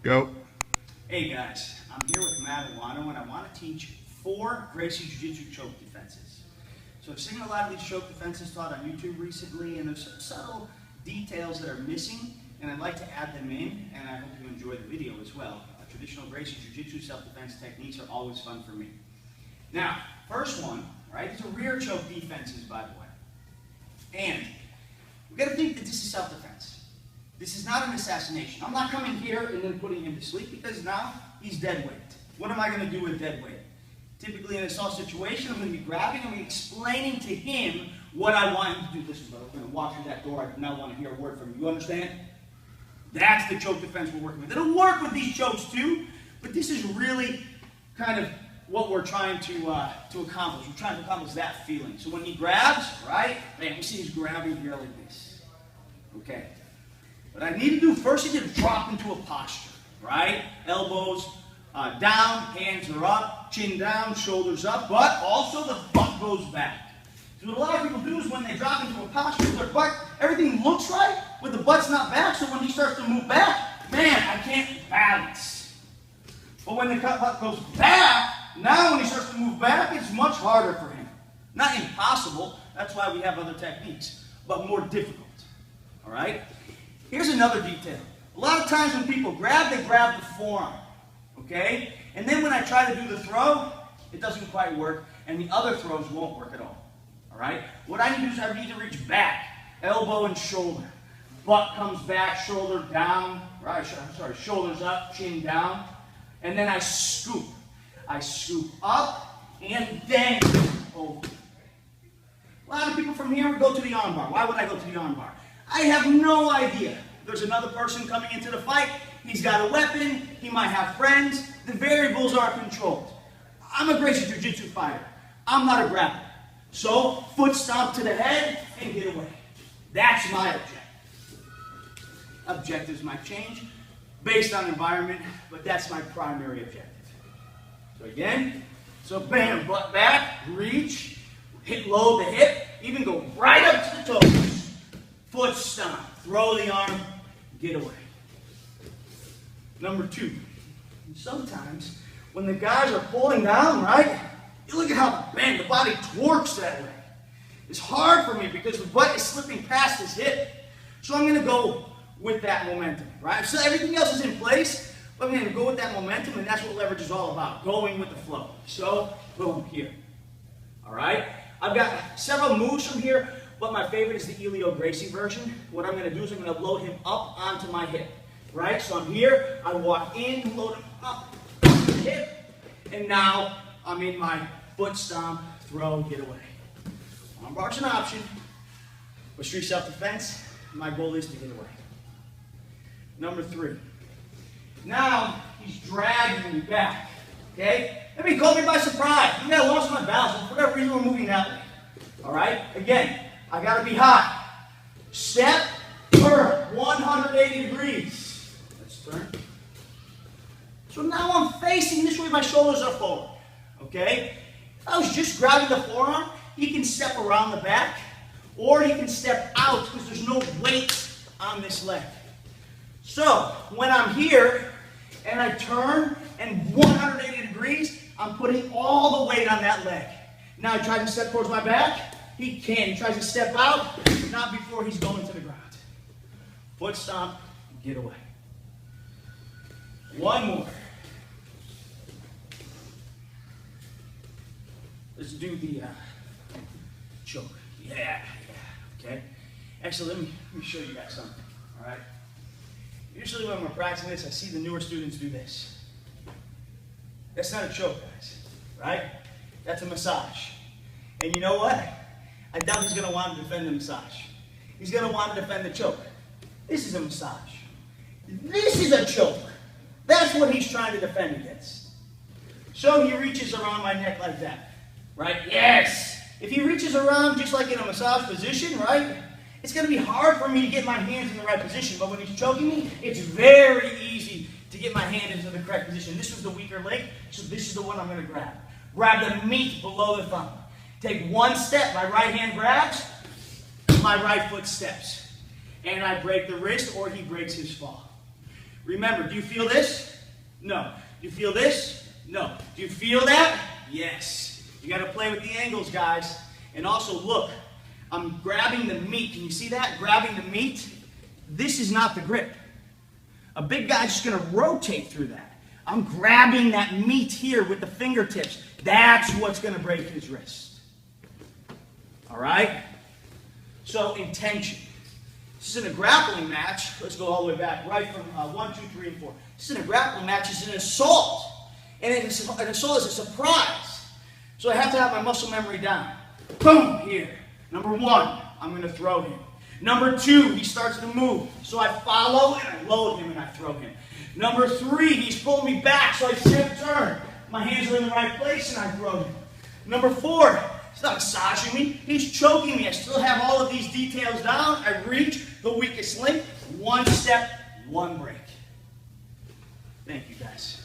Go. Hey guys, I'm here with Matt and I want to teach 4 Gracie Jiu-Jitsu choke defenses. So I've seen a lot of these choke defenses taught on YouTube recently, and there's some subtle details that are missing, and I'd like to add them in, and I hope you enjoy the video as well. Traditional Gracie Jiu-Jitsu self-defense techniques are always fun for me. Now, first one, right, these are rear choke defenses, by the way. And we've got to think that this is self-defense. This is not an assassination. I'm not coming here and then putting him to sleep because now he's dead weight. What am I going to do with dead weight? Typically in an assault situation, I'm going to be grabbing, I'm going to be explaining to him what I want him to do. Listen, brother, we're going to walk through that door. I do not want to hear a word from you. You understand? That's the choke defense we're working with. It'll work with these chokes too, but this is really kind of what we're trying to accomplish. We're trying to accomplish that feeling. So when he grabs, right, man, you see he's grabbing here like this. Okay. What I need to do first is to drop into a posture, right? Elbows down, hands are up, chin down, shoulders up, but also the butt goes back. So what a lot of people do is when they drop into a posture, their butt, everything looks right, but the butt's not back, so when he starts to move back, man, I can't balance. But when the butt goes back, now when he starts to move back, it's much harder for him. Not impossible, that's why we have other techniques, but more difficult, all right? Here's another detail. A lot of times when people grab, they grab the forearm, okay? And then when I try to do the throw, it doesn't quite work, and the other throws won't work at all, all right? What I need to do is I need to reach back, elbow and shoulder. Butt comes back, shoulder down, right? Shoulders up, chin down, and then I scoop. I scoop up and then over. A lot of people from here would go to the armbar. Why would I go to the armbar? I have no idea. There's another person coming into the fight. He's got a weapon. He might have friends. The variables are controlled. I'm a Gracie Jiu-Jitsu fighter. I'm not a grappler. So, foot stomp to the head and get away. That's my objective. Objectives might change based on environment, but that's my primary objective. So again, so bam, butt back, reach, hit low the hip, even go right up to the toes. Foot stomp, throw the arm, get away. Number 2, sometimes when the guys are pulling down, right, you look at how the body twerks that way. It's hard for me because the butt is slipping past his hip. So I'm going to go with that momentum, right? So everything else is in place, but I'm going to go with that momentum, and that's what leverage is all about, going with the flow. So, boom, here. All right? I've got several moves from here, but my favorite is the Elio Gracie version. What I'm going to do is I'm going to load him up onto my hip, right? So I'm here, I walk in, load him up onto the hip, and now I'm in my foot stomp, throw, get away. Armbar's an option, but street self-defense, my goal is to get away. Number 3. Now he's dragging me back, okay? I mean, he caught me by surprise. Maybe I lost my balance, and for whatever reason we're moving that way. All right? Again, I got to be high. Step, turn, 180 degrees. Let's turn. So now I'm facing this way, my shoulders are forward, okay? If I was just grabbing the forearm, he can step around the back, or he can step out because there's no weight on this leg. So when I'm here and I turn and 180 degrees, I'm putting all the weight on that leg. Now he tries to step towards my back. He can. He tries to step out, not before he's going to the ground. Foot stomp, get away. One more. Let's do the choke. Yeah. Okay. Actually, let me show you guys something. All right. Usually when we're practicing this, I see the newer students do this. That's not a choke, guys. Right? That's a massage. And you know what? I doubt he's going to want to defend the massage. He's going to want to defend the choke. This is a massage. This is a choke. That's what he's trying to defend against. So he reaches around my neck like that. Right? Yes! If he reaches around just like in a massage position, right? It's going to be hard for me to get my hands in the right position. But when he's choking me, it's very easy to get my hand into the correct position. This was the weaker leg, so this is the one I'm going to grab. Grab the meat below the thumb. Take one step, my right hand grabs, my right foot steps. And I break the wrist or he breaks his fall. Remember, do you feel this? No. Do you feel this? No. Do you feel that? Yes. You got to play with the angles, guys. And also, look, I'm grabbing the meat. Can you see that? Grabbing the meat. This is not the grip. A big guy's just going to rotate through that. I'm grabbing that meat here with the fingertips. That's what's going to break his wrist. All right? So, intention. This is in a grappling match. Let's go all the way back, right from 1, 2, 3, and 4. This is in a grappling match. It's an assault. And an assault is a surprise. So I have to have my muscle memory down. Boom, here. Number 1, I'm going to throw him. Number 2, he starts to move. So I follow and I load him and I throw him. Number 3, he's pulling me back. So I shift turn. My hands are in the right place and I throw him. Number 4, he's not massaging me. He's choking me. I still have all of these details down. I reach the weakest link. 1 step, 1 break. Thank you, guys.